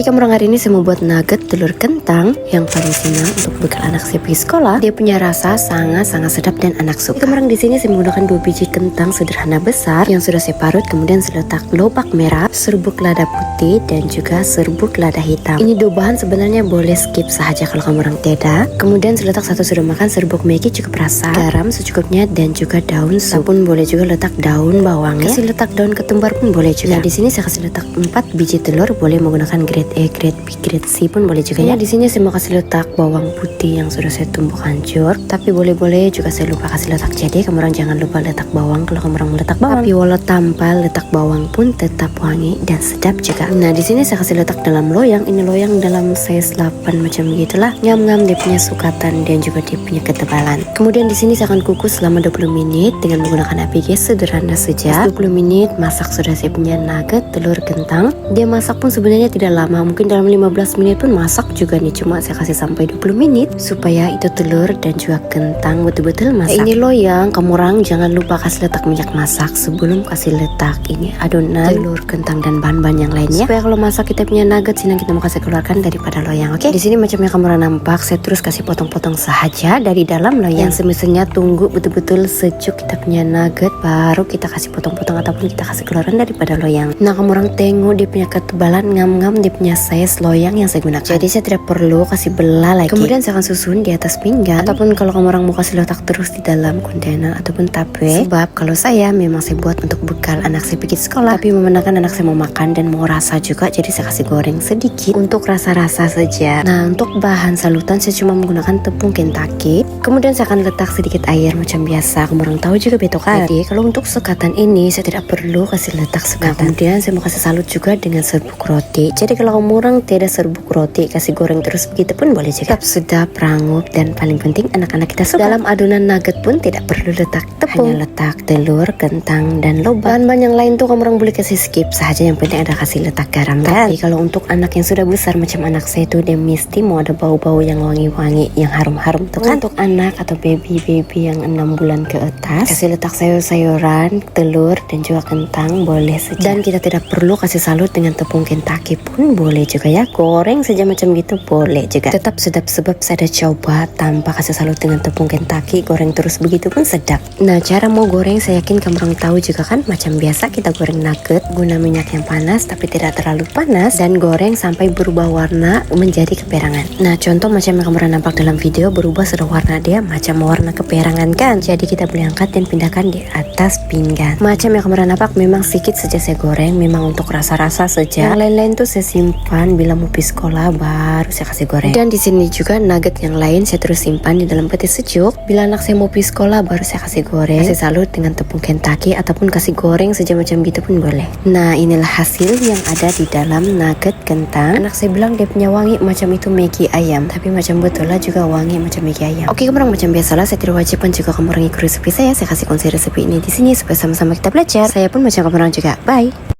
Hai kamu orang, hari ini saya mau buat nugget telur kentang yang paling senang untuk bekal anak saya pergi sekolah. Dia punya rasa sangat sedap dan anak suka. Kamu orang, di sini saya menggunakan 2 biji kentang sederhana besar yang sudah saya parut, kemudian saya letak lobak merah, serbuk lada putih dan juga serbuk lada hitam. Ini 2 bahan sebenarnya boleh skip saja kalau kamu orang tidak. Kemudian saya letak 1 sendok makan serbuk Maggi cukup rasa, garam secukupnya dan juga daun sup. Pun boleh juga letak daun bawangnya. Kasih letak daun ketumbar pun boleh juga. Nah, di sini saya kasih letak 4 biji telur, boleh menggunakan grade A, grade B, grade C pun boleh juga ya. Di sini saya mau kasih letak bawang putih yang sudah saya tumbuk hancur, tapi boleh juga saya lupa kasih letak. Jadi kamu orang jangan lupa letak bawang kalau kamu orang meletak bawang. Tapi walau tanpa letak bawang pun tetap wangi dan sedap juga. Nah, di sini saya kasih letak dalam loyang. Ini loyang dalam size 8 macam gitulah. Ngam-ngam dia punya sukatan dan juga dia punya ketebalan. Kemudian di sini saya akan kukus selama 20 menit dengan menggunakan APG sederhana saja. 20 menit masak sudah saya punya nugget telur kentang. Dia masak pun sebenarnya tidak lama, mungkin dalam 15 menit pun masak juga nih, cuma saya kasih sampai 20 menit supaya itu telur dan juga kentang betul-betul masak. Ini loyang, kamu orang jangan lupa kasih letak minyak masak sebelum kasih letak ini adonan telur kentang dan bahan-bahan yang lainnya, supaya kalau masak kita punya nugget sini kita mau kasih keluarkan daripada loyang. Oke, di sini macamnya kamu orang nampak, saya terus kasih potong-potong saja dari dalam loyang. Yang semestinya tunggu betul-betul sejuk kita punya nugget baru kita kasih potong-potong ataupun kita kasih keluaran daripada loyang. Nah, kamu orang tengok dia punya ketebalan, ngam-ngam dia punya size loyang yang saya gunakan. Jadi saya tidak perlu kasih belah lagi. Kemudian saya akan susun di atas pinggan, ataupun kalau kamu orang mau kasih letak terus di dalam kontainer ataupun tape. Sebab kalau saya memang saya buat untuk bekal anak saya pergi sekolah, tapi memandangkan anak saya mau makan dan mau rasa juga, jadi saya kasih goreng sedikit untuk rasa-rasa saja. Nah, untuk bahan salutan saya cuma menggunakan tepung Kentucky. Kemudian saya akan letak sedikit air macam biasa. Kamu orang tahu juga betul kan? Jadi kalau untuk sekatan ini saya tidak perlu kasih letak sekatan. Nah, kemudian saya mau kasih salut juga dengan serbuk roti. Jadi kalau kamu orang tidak serbuk roti, kasih goreng terus begitu pun boleh juga. Tetap sedap, rangup, dan paling penting anak-anak kita suka. Dalam adonan nugget pun tidak perlu letak tepung, hanya letak telur, kentang, dan lobak. Bahan-bahan yang lain tuh kamu orang boleh kasih skip saja, yang penting ada kasih letak garam. Tapi kalau untuk anak yang sudah besar macam anak saya tuh, dia mesti mau ada bau-bau yang wangi-wangi, yang harum-harum tuh kan. Untuk anak atau baby yang 6 bulan ke atas, kasih letak sayur-sayuran, telur, dan juga kentang boleh saja. Dan kita tidak perlu kasih salut dengan tepung Kentucky pun boleh juga ya. Goreng saja macam gitu boleh juga. Tetap sedap sebab saya ada coba tanpa kasih salut dengan tepung Kentucky, goreng terus begitu pun sedap. Nah, cara mau goreng saya yakin kamu orang tahu juga kan. Macam biasa kita goreng nugget guna minyak yang panas tapi tidak terlalu panas, dan goreng sampai berubah warna menjadi keperangan. Nah, contoh macam yang kamu orang nampak dalam video, berubah sudah warna dia macam warna keperangan kan. Jadi kita boleh angkat dan pindahkan di atas pinggan. Macam yang kamu orang nampak memang sedikit saja saya goreng, memang untuk rasa-rasa saja. Yang lain-lain tuh saya simpan bila mau pergi sekolah baru saya kasih goreng. Dan di sini juga nugget yang lain saya terus simpan di dalam peti sejuk. Bila anak saya mau pergi sekolah baru saya kasih goreng, kasih salut dengan tepung Kentucky ataupun kasih goreng saja macam gitu pun boleh. Nah, inilah hasil yang ada di dalam nugget kentang. Anak saya bilang dia punya wangi macam itu Maggi ayam, tapi macam betul lah juga wangi macam Maggi ayam. Oke, kamu orang macam biasalah, saya tidak wajibkan juga kamu orang ikut resepi saya kasih kongsi resepi ini di sini supaya sama-sama kita belajar. Saya pun macam kamu orang juga. Bye.